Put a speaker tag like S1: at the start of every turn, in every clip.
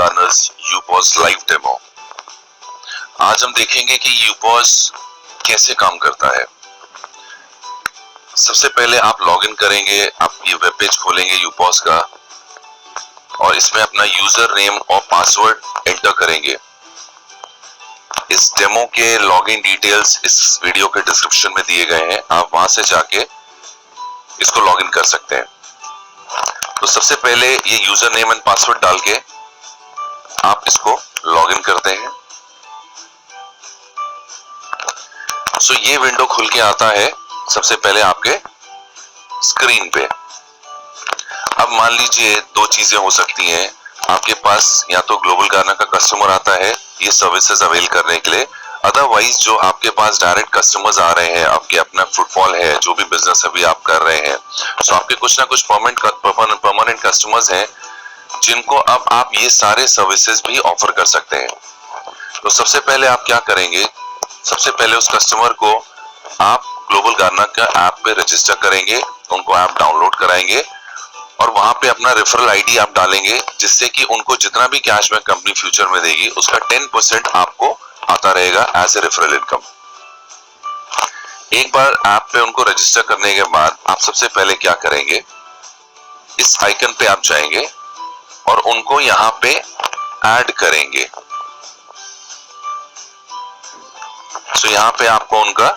S1: Learners यूपॉस live demo. आज हम देखेंगे कि यूपॉस कैसे काम करता है। सबसे पहले आप लॉगिन करेंगे, आप ये वेब पेज खोलेंगे यूपॉस का और इसमें अपना यूजर नेम और पासवर्ड एंटर करेंगे। इस डेमो के लॉगिन डिटेल्स इस वीडियो के डिस्क्रिप्शन में दिए गए हैं, आप वहां से जाके इसको लॉगिन कर सकते हैं। तो सबसे पहले ये यूजर नेम एंड पासवर्ड डाल के आप इसको लॉगिन करते हैं। सो ये विंडो खुल के आता है सबसे पहले आपके स्क्रीन पे। अब मान लीजिए दो चीजें हो सकती हैं, आपके पास या तो ग्लोबल गाना का कस्टमर आता है ये सर्विसेज अवेल करने के लिए, अदरवाइज जो आपके पास डायरेक्ट कस्टमर्स आ रहे हैं, आपके अपना फुटफॉल है, जो भी बिजनेस अभी आप कर रहे हैं, सो आपके कुछ ना कुछ परमानेंट कस्टमर्स हैं जिनको अब आप ये सारे सर्विसेज भी ऑफर कर सकते हैं। तो सबसे पहले आप क्या करेंगे, सबसे पहले उस कस्टमर को आप ग्लोबल गाना का ऐप पे रजिस्टर करेंगे, उनको ऐप डाउनलोड कराएंगे और वहां पे अपना रेफरल आईडी आप डालेंगे, जिससे कि उनको जितना भी कैशबैक कंपनी फ्यूचर में देगी उसका 10% आपको आता रहेगा एज ए रेफरल इनकम। एक बार ऐप पे उनको रजिस्टर करने के बाद आप सबसे पहले क्या करेंगे, इस आइकन पे आप जाएंगे और उनको यहां पे ऐड करेंगे। सो यहां पे आपको उनका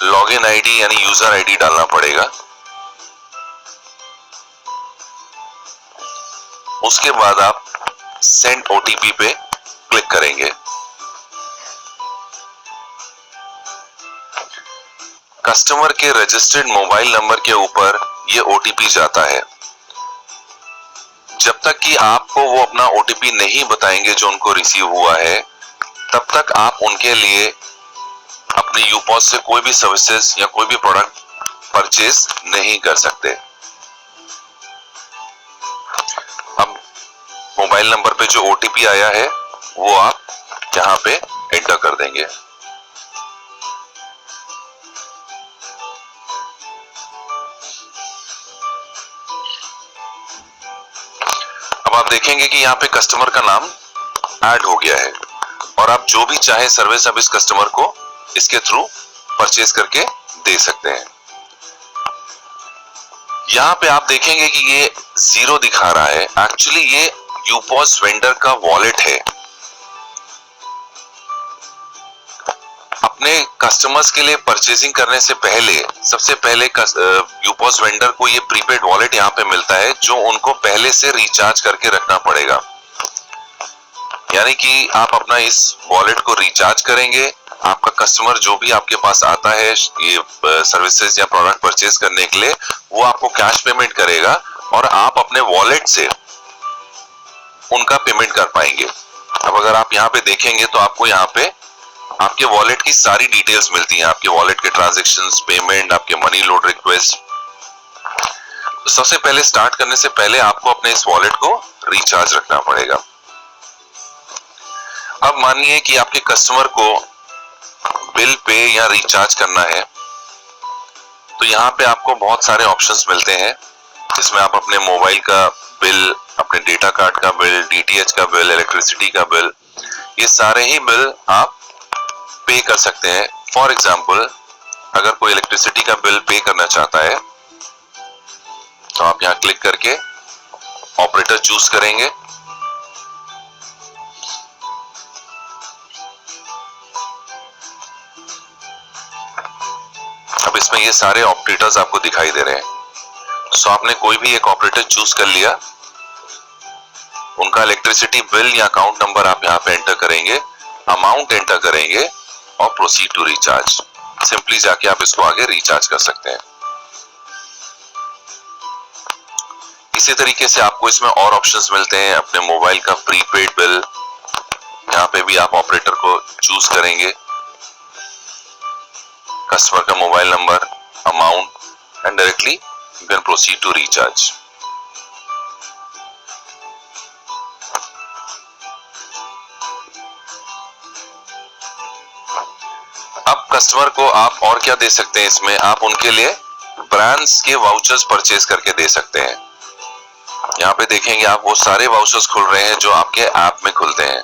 S1: लॉगिन आईडी यानी यूजर आईडी डालना पड़ेगा। उसके बाद आप सेंड ओटीपी पे क्लिक करेंगे। कस्टमर के रजिस्टर्ड मोबाइल नंबर के ऊपर ये ओटीपी जाता है। जब तक कि आपको वो अपना ओटीपी नहीं बताएंगे जो उनको रिसीव हुआ है, तब तक आप उनके लिए अपने यूपॉस से कोई भी सर्विसेज या कोई भी प्रोडक्ट परचेज नहीं कर सकते। अब मोबाइल नंबर पे जो ओटीपी आया है वो आप यहां पे एंटर कर देंगे। अब आप देखेंगे कि यहाँ पे कस्टमर का नाम ऐड हो गया है और आप जो भी चाहे सर्विस अब इस कस्टमर को इसके थ्रू परचेज करके दे सकते हैं। यहाँ पे आप देखेंगे कि ये 0 दिखा रहा है, एक्चुअली ये यूपॉस वेंडर का वॉलेट है। अपने कस्टमर्स के लिए परचेजिंग करने से पहले सबसे पहले यूपॉस वेंडर को ये प्रीपेड वॉलेट यहाँ पे मिलता है जो उनको पहले से रिचार्ज करके रखना पड़ेगा। यानी कि आप अपना इस वॉलेट को रिचार्ज करेंगे, आपका कस्टमर जो भी आपके पास आता है ये सर्विसेज या प्रोडक्ट परचेज करने के लिए, वो आपको कैश पेमेंट करेगा और आप अपने वॉलेट से उनका पेमेंट कर पाएंगे। अब अगर आप यहाँ पे देखेंगे तो आपको यहाँ पे आपके वॉलेट की सारी डिटेल्स मिलती हैं, आपके वॉलेट के ट्रांजैक्शंस, पेमेंट, आपके मनी लोड रिक्वेस्ट। तो सबसे पहले स्टार्ट करने से पहले आपको अपने इस वॉलेट को रिचार्ज रखना पड़ेगा। अब मानिए कि आपके कस्टमर को बिल पे या रिचार्ज करना है, तो यहाँ पे आपको बहुत सारे ऑप्शंस मिलते हैं जिसमें आप अपने मोबाइल का बिल, अपने डेटा कार्ड का बिल, डीटीएच का बिल, इलेक्ट्रिसिटी का बिल, ये सारे ही बिल आप पे कर सकते हैं। फॉर एग्जाम्पल अगर कोई इलेक्ट्रिसिटी का बिल पे करना चाहता है तो आप यहाँ क्लिक करके ऑपरेटर चूज करेंगे। अब इसमें ये सारे ऑपरेटर्स आपको दिखाई दे रहे हैं। सो आपने कोई भी एक ऑपरेटर चूज कर लिया, उनका इलेक्ट्रिसिटी बिल या अकाउंट नंबर आप यहाँ पे एंटर करेंगे, अमाउंट एंटर करेंगे और प्रोसीड टू रिचार्ज। सिंपली जाके आप इसको आगे रिचार्ज कर सकते हैं। इसी तरीके से आपको इसमें और ऑप्शंस मिलते हैं, अपने मोबाइल का प्रीपेड बिल, यहाँ पे भी आप ऑपरेटर को चूज करेंगे, कस्टमर का mobile number, amount and directly you can proceed to recharge. अब कस्टमर को आप और क्या दे सकते हैं, इसमें आप उनके लिए ब्रांड्स के वाउचर्स परचेज करके दे सकते हैं। यहाँ पे देखेंगे आप वो सारे वाउचर्स खुल रहे हैं जो आपके ऐप में खुलते हैं।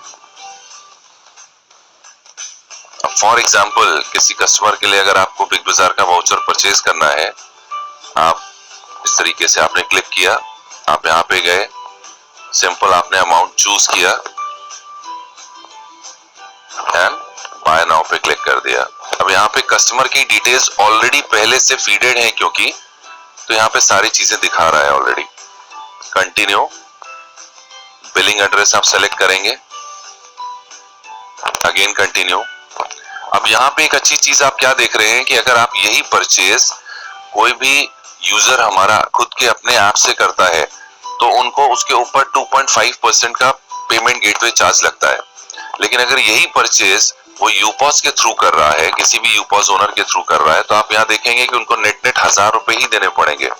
S1: अब फॉर एग्जाम्पल किसी कस्टमर के लिए अगर आपको बिग बाजार का वाउचर परचेज करना है, आप इस तरीके से आपने क्लिक किया, आप यहाँ पे गए, सिंपल आपने अमाउंट चूज किया एंड बाय नाउ पे क्लिक कर दिया। अब यहाँ पे कस्टमर की डिटेल्स ऑलरेडी पहले से फीडेड है क्योंकि, तो यहाँ पे सारी चीजें दिखा रहा है ऑलरेडी। कंटिन्यू, बिलिंग एड्रेस आप सेलेक्ट करेंगे, अगेन कंटिन्यू। अब यहाँ पे एक अच्छी चीज आप क्या देख रहे हैं कि अगर आप यही परचेज कोई भी यूजर हमारा खुद के अपने ऐप से करता है तो उनको उसके ऊपर 2.5% का पेमेंट गेटवे चार्ज लगता है। लेकिन अगर यही परचेज वो यूपॉस के थ्रू कर रहा है, किसी भी यूपॉस ओनर के थ्रू कर रहा है, तो आप यहाँ देखेंगे कि उनको नेट 1000 रुपए ही देने पड़ेंगे।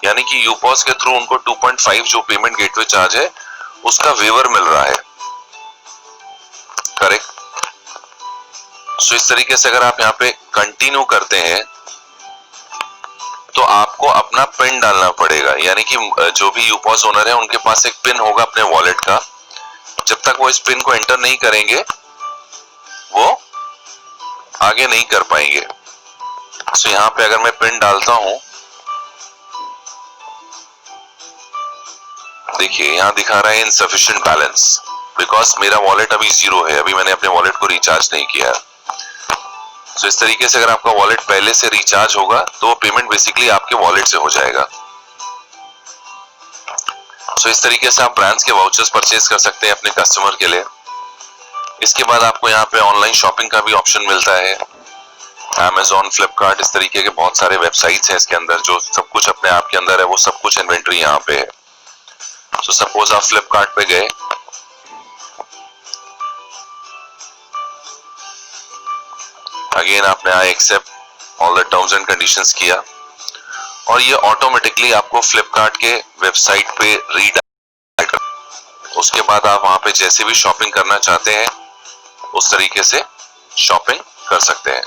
S1: यानी कि यूपॉस के थ्रू उनको 2.5 जो पेमेंट गेटवे चार्ज है उसका वेवर मिल रहा है। करेक्ट। सो इस तरीके से अगर आप यहाँ पे कंटिन्यू करते हैं तो आपको अपना पिन डालना पड़ेगा, यानी कि जो भी यूपॉस ओनर है उनके पास एक पिन होगा अपने वॉलेट का। जब तक वो इस पिन को एंटर नहीं करेंगे वो आगे नहीं कर पाएंगे। सो यहाँ पे अगर मैं पिन डालता हूं, देखिए यहाँ दिखा रहा है इनसफिशिएंट बैलेंस, बिकॉज मेरा वॉलेट अभी 0 है, अभी मैंने अपने वॉलेट को रिचार्ज नहीं किया। सो इस तरीके से अगर आपका वॉलेट पहले से रिचार्ज होगा तो वो पेमेंट बेसिकली आपके वॉलेट से हो जाएगा। सो इस तरीके से आप ब्रांड्स के वाउचर्स परचेज कर सकते हैं अपने कस्टमर के लिए। इसके बाद आपको यहाँ पे ऑनलाइन शॉपिंग का भी ऑप्शन मिलता है। Amazon, फ्लिपकार्ट, इस तरीके के बहुत सारे वेबसाइट्स हैं इसके अंदर जो सब कुछ अपने आप के अंदर है, वो सब कुछ इन्वेंट्री यहाँ पे है। सो सपोज आप फ्लिपकार्ट पे गए, अगेन आपने I accept all the terms and conditions किया और ये ऑटोमेटिकली आपको फ्लिपकार्ट के वेबसाइट पे रीडायरेक्ट। उसके बाद आप वहां पे जैसे भी शॉपिंग करना चाहते हैं उस तरीके से शॉपिंग कर सकते हैं।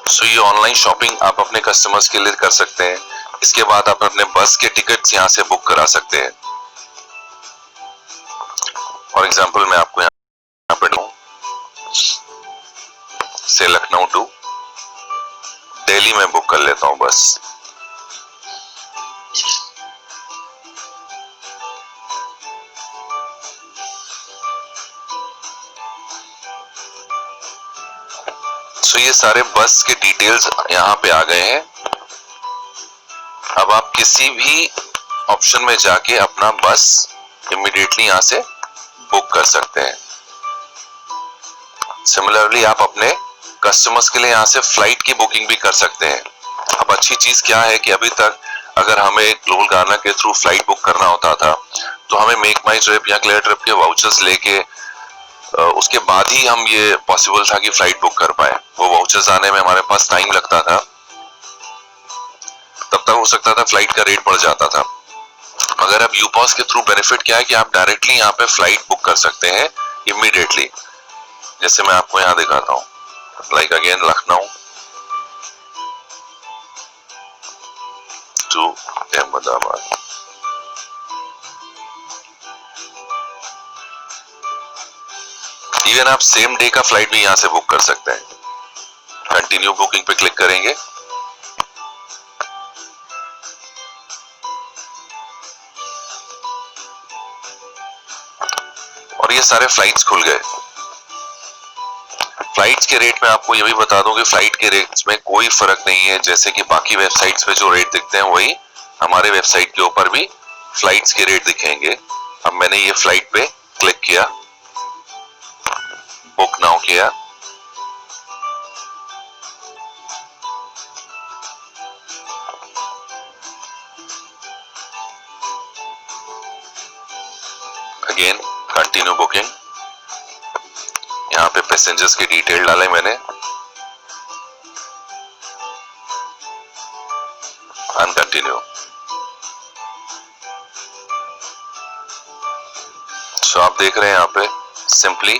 S1: सो ये ऑनलाइन शॉपिंग आप अपने कस्टमर्स के लिए कर सकते हैं। इसके बाद आप अपने बस के टिकट्स यहाँ से बुक करा सकते हैं। फॉर एग्जांपल मैं आपको यहाँ पे से लखनऊ टू दिल्ली में बुक कर लेता हूँ बस। सो ये सारे बस के डिटेल्स यहाँ पे आ गए हैं। अब आप किसी भी ऑप्शन में जाके अपना बस इमीडिएटली यहाँ से बुक कर सकते हैं। सिमिलरली आप अपने कस्टमर्स के लिए यहाँ से फ्लाइट की बुकिंग भी कर सकते हैं। अब अच्छी चीज क्या है कि अभी तक अगर हमें ग्लोबल गार्ना के थ्रू फ्लाइट बुक करना होता था तो हमें मेक माई ट्रिप या क्लियर ट्रिप के वाउचर्स लेके उसके बाद ही हम ये पॉसिबल था कि फ्लाइट बुक कर पाए। वो वाउचर्स आने में हमारे पास टाइम लगता था, तब तक हो सकता था फ्लाइट का रेट बढ़ जाता था। मगर अब यूपॉस के थ्रू बेनिफिट क्या है कि आप डायरेक्टली यहाँ पे फ्लाइट बुक कर सकते हैं इमीडिएटली। जैसे मैं आपको यहाँ दिखाता हूँ, like again Lucknow to Ahmedabad. Even आप सेम डे का फ्लाइट भी यहाँ से बुक कर सकते हैं। कंटिन्यू बुकिंग पे क्लिक करेंगे, और ये सारे फ्लाइट्स खुल गए। फ्लाइट्स के रेट में आपको ये भी बता दूं कि फ्लाइट के रेट्स में कोई फर्क नहीं है। जैसे कि बाकी वेबसाइट्स पे जो रेट दिखते हैं वही हमारे वेबसाइट के ऊपर भी फ्लाइट्स के रेट दिखेंगे। अब मैंने ये फ्लाइट पे क्लिक किया, बुक नाउ किया, अगेन कंटिन्यू बुकिंग। यहाँ पे पैसेंजर्स की डिटेल डाले मैंने, एंड कंटिन्यू। सो आप देख रहे हैं यहाँ पे सिंपली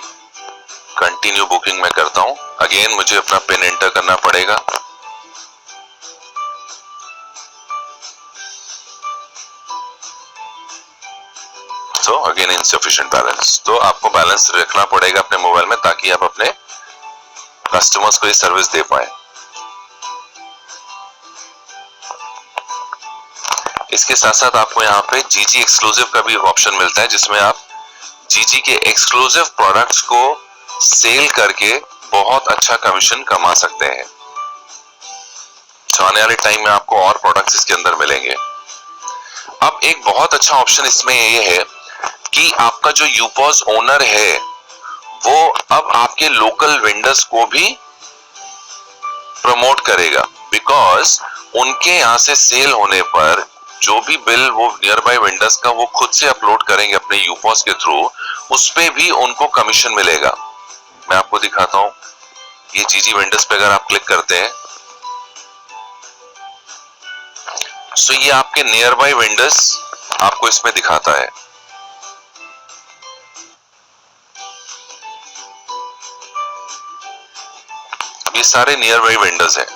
S1: कंटिन्यू बुकिंग में करता हूं। अगेन मुझे अपना पिन एंटर करना पड़ेगा। तो अगेन इनसफिशिएंट बैलेंस। तो आपको बैलेंस रखना पड़ेगा अपने मोबाइल में ताकि आप अपने कस्टमर्स को ये सर्विस दे पाए। इसके साथ साथ आपको यहाँ पे जीजी एक्सक्लूसिव का भी ऑप्शन मिलता है जिसमें आप जीजी के एक्सक्लूसिव प्रोडक्ट्स को सेल करके बहुत अच्छा कमीशन कमा सकते हैं। तो आने वाले टाइम में आपको और प्रोडक्ट्स इसके अंदर मिलेंगे। अब एक बहुत अच्छा ऑप्शन इसमें ये है कि आपका जो यूपॉज ओनर है वो अब आपके लोकल वेंडर्स को भी प्रमोट करेगा, बिकॉज उनके यहां से सेल होने पर जो भी बिल वो नियर बाय वेंडर्स का वो खुद से अपलोड करेंगे अपने यूपॉज के थ्रू, उस पे भी उनको कमीशन मिलेगा। मैं आपको दिखाता हूं, ये जीजी वेंडर्स पे अगर आप क्लिक करते हैं तो ये आपके नियर बाय वेंडर्स आपको इसमें दिखाता है। ये सारे नियर बाई वेंडर्स हैं।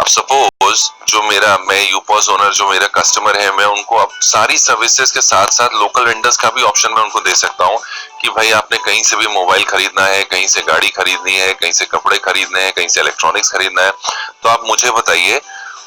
S1: अब सपोज जो मैं यूपॉज ओनर जो मेरा कस्टमर है, मैं उनको अब सारी सर्विसेज के साथ साथ लोकल वेंडर्स का भी ऑप्शन मैं उनको दे सकता हूं कि भाई आपने कहीं से भी मोबाइल खरीदना है, कहीं से गाड़ी खरीदनी है, कहीं से कपड़े खरीदने हैं, कहीं से इलेक्ट्रॉनिक्स खरीदना है, तो आप मुझे बताइए।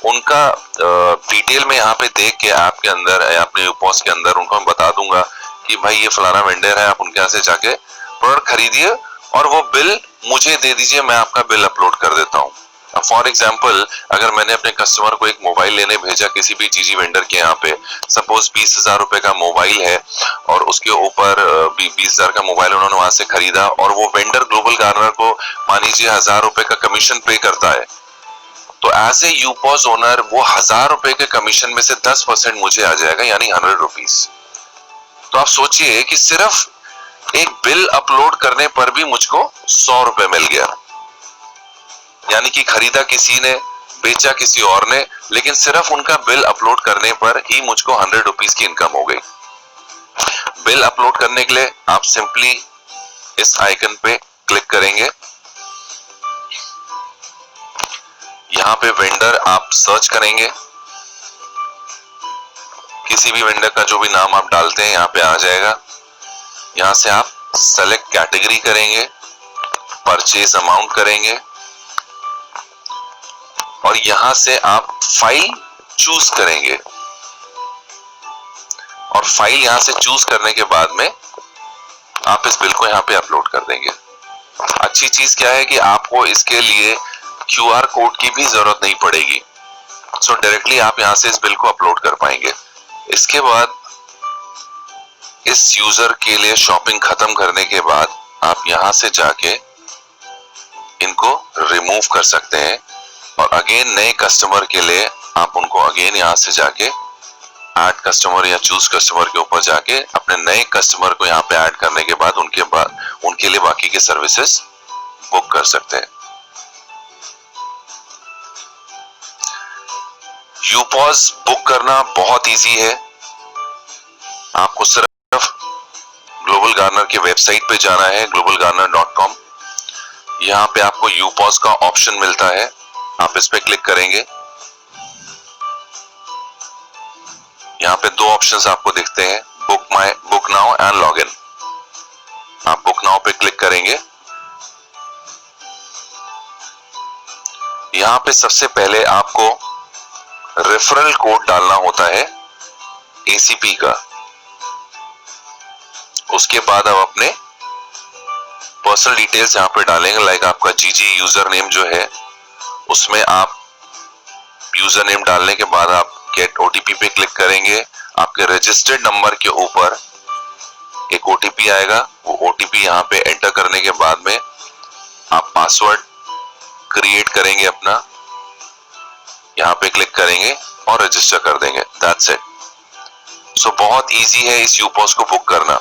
S1: उनका डिटेल में यहाँ पे देख के ऐप के अंदर या अपने यूपॉज के अंदर उनको मैं बता दूंगा कि भाई ये फलाना वेंडर है, आप उनके यहाँ से जाके प्रोडक्ट खरीदिए और वो बिल मुझे दे दीजिए, मैं आपका बिल अपलोड कर देता हूँ। फॉर एग्जाम्पल अगर मैंने अपने कस्टमर को एक मोबाइल लेने भेजा किसी भी जीजी वेंडर के यहाँ पे, सपोज 20,000 रुपए का मोबाइल है और उसके ऊपर 20,000 का मोबाइल उन्होंने वहां से खरीदा और वो वेंडर ग्लोबल गार्नर को मान लीजिए 1,000 रुपए का कमीशन पे करता है, तो एज ए यूपॉज ओनर वो 1,000 रुपए के कमीशन में से 10% मुझे आ जाएगा, यानी 100 रुपीज। तो आप सोचिए कि सिर्फ एक बिल अपलोड करने पर भी मुझको 100 रुपए मिल गया, यानी कि खरीदा किसी ने, बेचा किसी और ने, लेकिन सिर्फ उनका बिल अपलोड करने पर ही मुझको 100 रुपीज की इनकम हो गई। बिल अपलोड करने के लिए आप सिंपली इस आइकन पे क्लिक करेंगे। यहाँ पे वेंडर आप सर्च करेंगे, किसी भी वेंडर का जो भी नाम आप डालते हैं यहाँ पे आ जाएगा। यहाँ से आप सेलेक्ट कैटेगरी करेंगे, परचेज अमाउंट करेंगे और यहां से आप फाइल चूज करेंगे और फाइल यहां से चूज करने के बाद में आप इस बिल को यहां पे अपलोड कर देंगे। अच्छी चीज क्या है कि आपको इसके लिए क्यूआर कोड की भी जरूरत नहीं पड़ेगी, सो डायरेक्टली आप यहां से इस बिल को अपलोड कर पाएंगे। इसके बाद इस यूजर के लिए शॉपिंग खत्म करने के बाद आप यहां से जाके इनको रिमूव कर सकते हैं और अगेन नए कस्टमर के लिए आप उनको अगेन यहां से जाके ऐड कस्टमर या चूज कस्टमर के ऊपर जाके अपने नए कस्टमर को यहां पे ऐड करने के बाद उनके लिए बाकी के सर्विसेज बुक कर सकते हैं। यूपॉज बुक करना बहुत इजी है। आपको सिर्फ ग्लोबल गार्नर के वेबसाइट पे जाना है globalgarner.com। यहाँ पे आपको यूपॉज का ऑप्शन मिलता है, आप इस पे क्लिक करेंगे। यहाँ पे दो ऑप्शंस आपको दिखते हैं, book now and log in. आप बुक नाउ पे क्लिक करेंगे। यहाँ पे सबसे पहले आपको रेफरल कोड डालना होता है एसीपी का। उसके बाद आप अपने पर्सनल डिटेल्स यहाँ पे डालेंगे, लाइक आपका जीजी यूजर नेम जो है उसमें आप यूजर नेम डालने के बाद आप गेट ओटीपी पे क्लिक करेंगे। आपके रजिस्टर्ड नंबर के ऊपर एक ओटीपी आएगा, वो ओटीपी यहाँ पे एंटर करने के बाद में आप पासवर्ड क्रिएट करेंगे अपना, यहाँ पे क्लिक करेंगे और रजिस्टर कर देंगे। That's it. सो बहुत इजी है इस यूपॉज को बुक करना।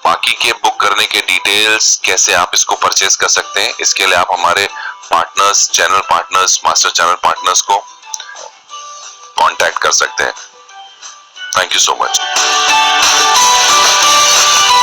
S1: बाकी के बुक करने के डिटेल्स कैसे आप इसको परचेज कर सकते हैं, इसके लिए आप हमारे partners, channel partners, master channel partners को कांटेक्ट कर सकते हैं। Thank you so much.